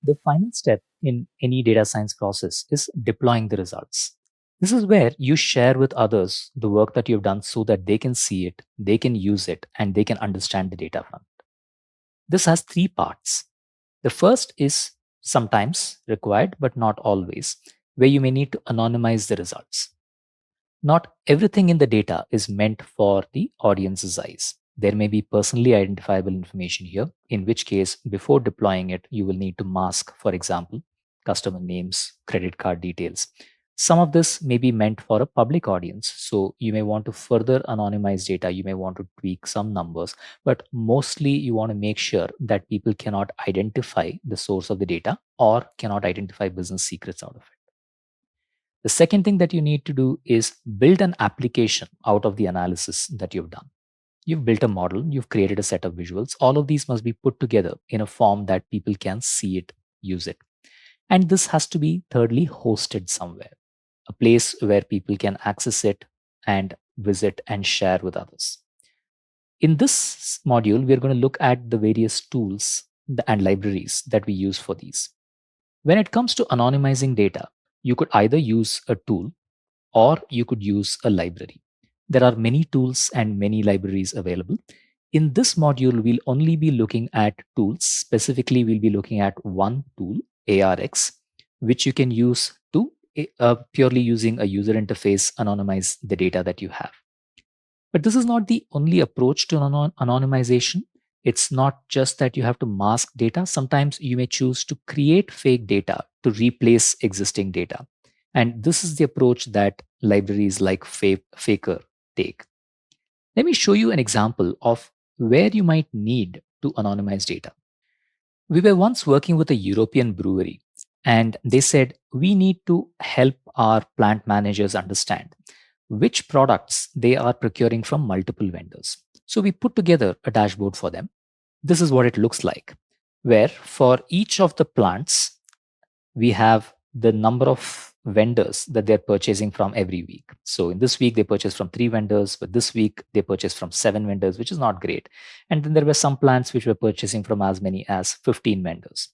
The final step in any data science process is deploying the results. This is where you share with others the work that you've done so that they can see it, they can use it, and they can understand the data from it. This has three parts. The first is sometimes required, but not always, where you may need to anonymize the results. Not everything in the data is meant for the audience's eyes. There may be personally identifiable information here, in which case, before deploying it, you will need to mask, for example, customer names, credit card details. Some of this may be meant for a public audience. So you may want to further anonymize data. You may want to tweak some numbers, but mostly you want to make sure that people cannot identify the source of the data or cannot identify business secrets out of it. The second thing that you need to do is build an application out of the analysis that you've done. You've built a model, you've created a set of visuals. All of these must be put together in a form that people can see it, use it. And this has to be, thirdly, hosted somewhere, a place where people can access it and visit and share with others. In this module, we're going to look at the various tools and libraries that we use for these. When it comes to anonymizing data, you could either use a tool or you could use a library. There are many tools and many libraries available. In this module, we'll only be looking at tools. Specifically, we'll be looking at one tool, ARX, which you can use to purely using a user interface anonymize the data that you have. But this is not the only approach to anonymization. It's not just that you have to mask data. Sometimes you may choose to create fake data to replace existing data. And this is the approach that libraries like Faker take. Let me show you an example of where you might need to anonymize data. We were once working with a European brewery, and they said, we need to help our plant managers understand which products they are procuring from multiple vendors. So we put together a dashboard for them. This is what it looks like, where for each of the plants, we have the number of vendors that they're purchasing from every week. So in this week, they purchased from 3 vendors, but this week they purchased from 7 vendors, which is not great. And then there were some plants which were purchasing from as many as 15 vendors.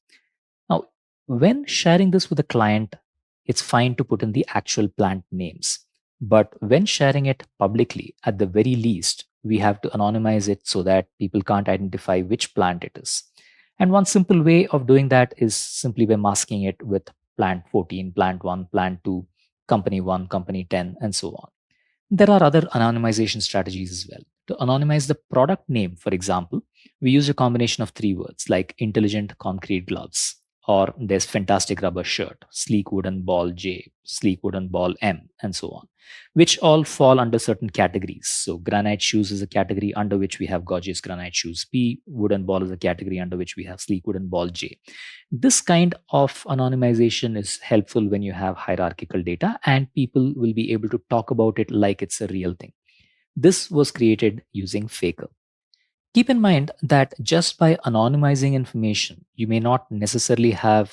Now, when sharing this with a client, it's fine to put in the actual plant names. But when sharing it publicly, at the very least, we have to anonymize it so that people can't identify which plant it is. And one simple way of doing that is simply by masking it with plant 14, plant 1, plant 2, company 1, company 10, and so on. There are other anonymization strategies as well. To anonymize the product name, for example, we use a combination of 3 words like intelligent concrete gloves, or there's fantastic rubber shirt, sleek wooden ball J, sleek wooden ball M, and so on, which all fall under certain categories. So granite shoes is a category under which we have gorgeous granite shoes P, wooden ball is a category under which we have sleek wooden ball J. This kind of anonymization is helpful when you have hierarchical data and people will be able to talk about it like it's a real thing. This was created using Faker. Keep in mind that just by anonymizing information, you may not necessarily have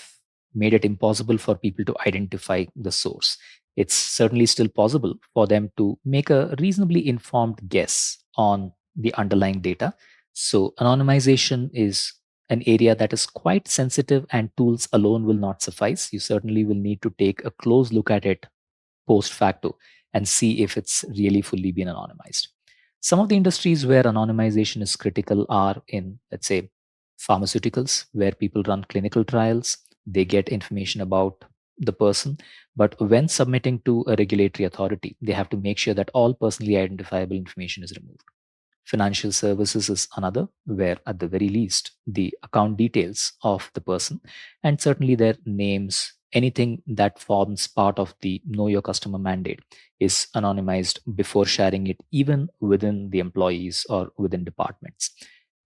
made it impossible for people to identify the source. It's certainly still possible for them to make a reasonably informed guess on the underlying data. So, anonymization is an area that is quite sensitive, and tools alone will not suffice. You certainly will need to take a close look at it post facto and see if it's really fully been anonymized. Some of the industries where anonymization is critical are in, let's say, pharmaceuticals, where people run clinical trials, they get information about the person, but when submitting to a regulatory authority, they have to make sure that all personally identifiable information is removed. Financial services is another, where at the very least, the account details of the person and certainly their names, anything that forms part of the know your customer mandate is anonymized before sharing it, even within the employees or within departments.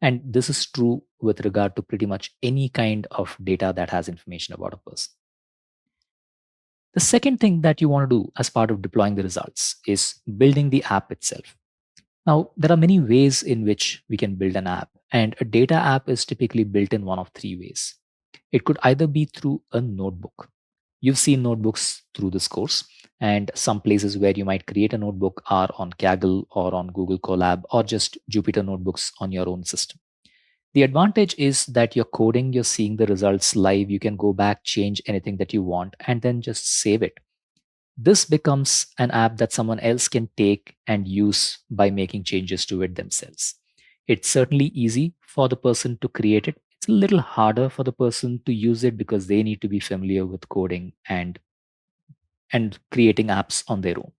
And this is true with regard to pretty much any kind of data that has information about a person. The second thing that you want to do as part of deploying the results is building the app itself. Now, there are many ways in which we can build an app, and a data app is typically built in one of 3 ways. It could either be through a notebook. You've seen notebooks through this course, and some places where you might create a notebook are on Kaggle or on Google Colab or just Jupyter notebooks on your own system. The advantage is that you're coding, you're seeing the results live, you can go back, change anything that you want, and then just save it. This becomes an app that someone else can take and use by making changes to it themselves. It's certainly easy for the person to create it. It's a little harder for the person to use it because they need to be familiar with coding and creating apps on their own.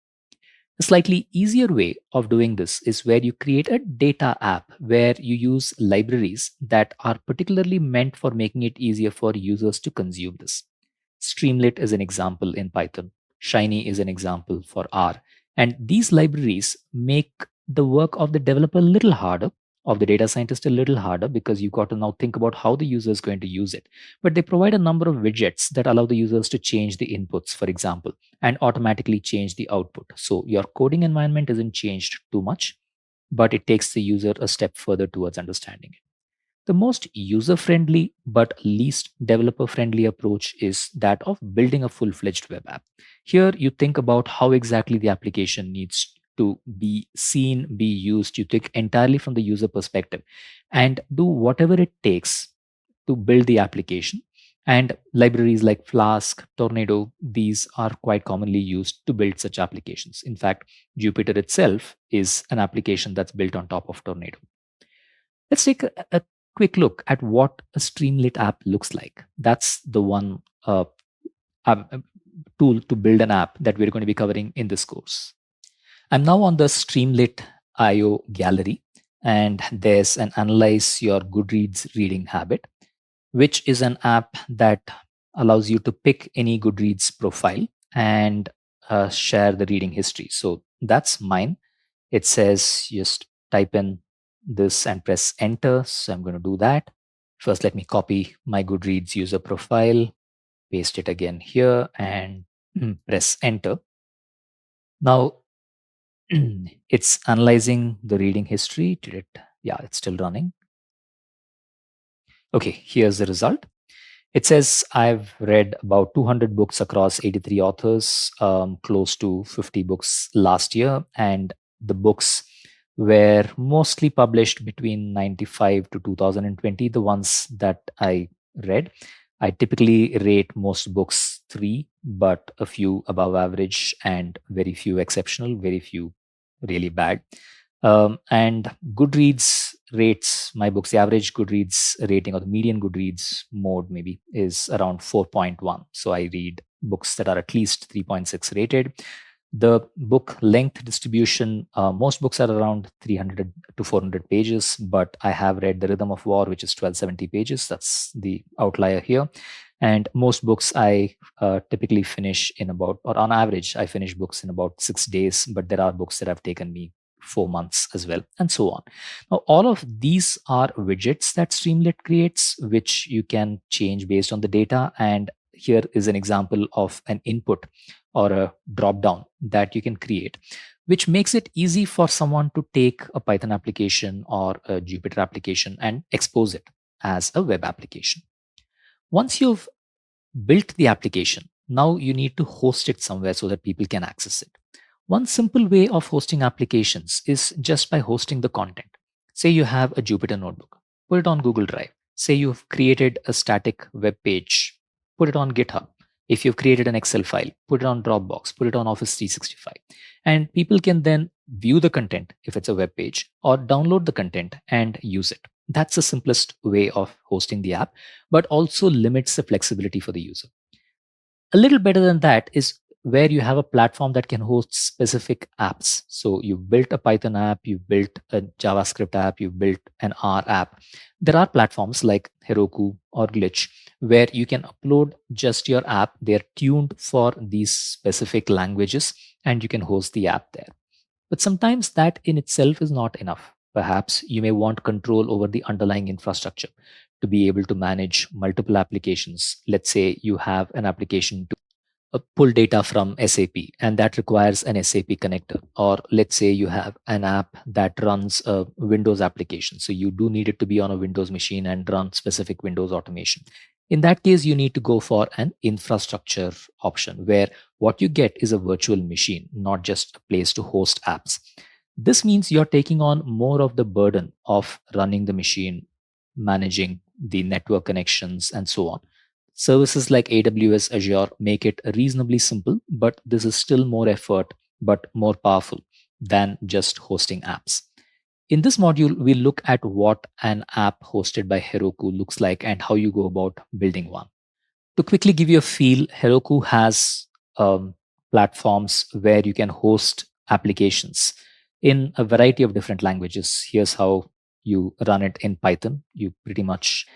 A slightly easier way of doing this is where you create a data app where you use libraries that are particularly meant for making it easier for users to consume this. Streamlit is an example in Python. Shiny is an example for R. And these libraries make the work of the developer a little harder, of the data scientist a little harder, because you've got to now think about how the user is going to use it. But they provide a number of widgets that allow the users to change the inputs, for example, and automatically change the output. So your coding environment isn't changed too much, but it takes the user a step further towards understanding it. The most user friendly but least developer friendly approach is that of building a full fledged web app. Here, you think about how exactly the application needs to be seen, be used. You think entirely from the user perspective and do whatever it takes to build the application. And libraries like Flask, Tornado, these are quite commonly used to build such applications. In fact, Jupyter itself is an application that's built on top of Tornado. Let's take a quick look at what a Streamlit app looks like. That's the one um, um, tool to build an app that we're going to be covering in this course. I'm now on the Streamlit IO gallery, and there's an Analyze Your Goodreads Reading Habit, which is an app that allows you to pick any Goodreads profile and share the reading history. So that's mine. It says just type in this and press enter. So I'm going to do that. First, let me copy my Goodreads user profile, paste it again here, and press enter. Now it's analyzing the reading history. Did it? Yeah, it's still running. Okay, here's the result. It says I've read about 200 books across 83 authors, close to 50 books last year, and the books were mostly published between 95 to 2020, the ones that I read. I typically rate most books 3, but a few above average and very few exceptional, very few really bad. And Goodreads rates my books. The average Goodreads rating or the median Goodreads mode maybe is around 4.1. So I read books that are at least 3.6 rated. The book length distribution, most books are around 300 to 400 pages, but I have read The Rhythm of War, which is 1270 pages. That's the outlier here. And most books I typically finish in about, or on average, I finish books in about 6 days, but there are books that have taken me 4 months as well, and so on. Now, all of these are widgets that Streamlit creates, which you can change based on the data. And here is an example of an input or a drop down that you can create, which makes it easy for someone to take a Python application or a Jupyter application and expose it as a web application. Once you've built the application, now you need to host it somewhere so that people can access it. One simple way of hosting applications is just by hosting the content. Say you have a Jupyter notebook, put it on Google Drive. Say you've created a static web page, put it on GitHub. If you've created an Excel file, put it on Dropbox, put it on Office 365. And people can then view the content if it's a web page or download the content and use it. That's the simplest way of hosting the app, but also limits the flexibility for the user. A little better than that is where you have a platform that can host specific apps. So you've built a Python app, you've built a JavaScript app, you've built an R app. There are platforms like Heroku or Glitch where you can upload just your app. They're tuned for these specific languages and you can host the app there. But sometimes that in itself is not enough. Perhaps you may want control over the underlying infrastructure to be able to manage multiple applications. Let's say you have an application to pull data from SAP, and that requires an SAP connector. Or let's say you have an app that runs a Windows application. So you do need it to be on a Windows machine and run specific Windows automation. In that case, you need to go for an infrastructure option where what you get is a virtual machine, not just a place to host apps. This means you're taking on more of the burden of running the machine, managing the network connections, and so on. Services like AWS Azure make it reasonably simple, but this is still more effort but more powerful than just hosting apps. In this module, we look at what an app hosted by Heroku looks like and how you go about building one. To quickly give you a feel, Heroku has platforms where you can host applications in a variety of different languages. Here's how you run it in Python. You pretty much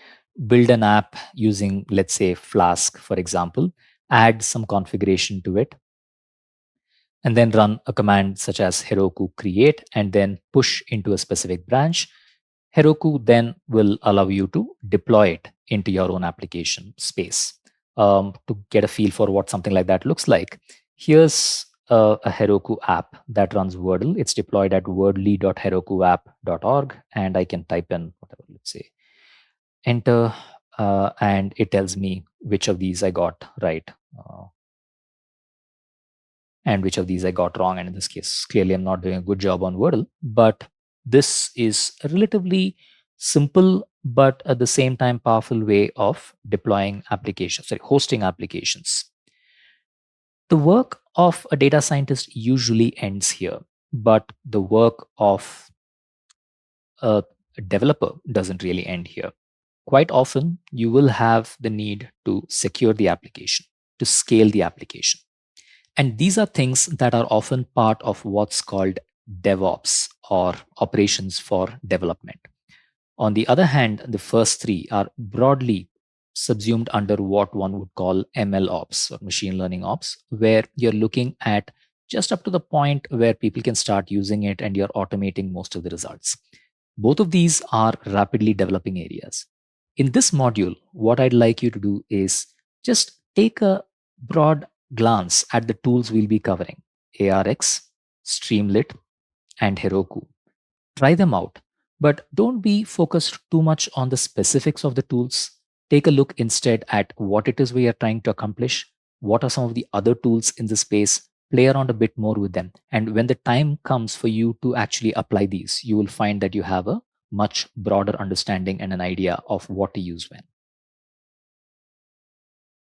build an app using, let's say, Flask, for example, add some configuration to it, and then run a command such as Heroku create and then push into a specific branch. Heroku then will allow you to deploy it into your own application space. To get a feel for what something like that looks like, here's a Heroku app that runs Wordle. It's deployed at wordly.herokuapp.org, and I can type in whatever, let's say, enter, and it tells me which of these I got right. And which of these I got wrong. And in this case, clearly I'm not doing a good job on Wordle, but this is a relatively simple, but at the same time powerful way of deploying applications, hosting applications. The work of a data scientist usually ends here, but the work of a developer doesn't really end here. Quite often, you will have the need to secure the application, to scale the application. And these are things that are often part of what's called DevOps, or operations for development. On the other hand, the first three are broadly subsumed under what one would call MLOps, or machine learning ops, where you're looking at just up to the point where people can start using it and you're automating most of the results. Both of these are rapidly developing areas. In this module, what I'd like you to do is just take a broad glance at the tools we'll be covering: ARX, Streamlit, and Heroku. Try them out, but don't be focused too much on the specifics of the tools. Take a look instead at what it is we are trying to accomplish, what are some of the other tools in the space, play around a bit more with them. And when the time comes for you to actually apply these, you will find that you have a much broader understanding and an idea of what to use when.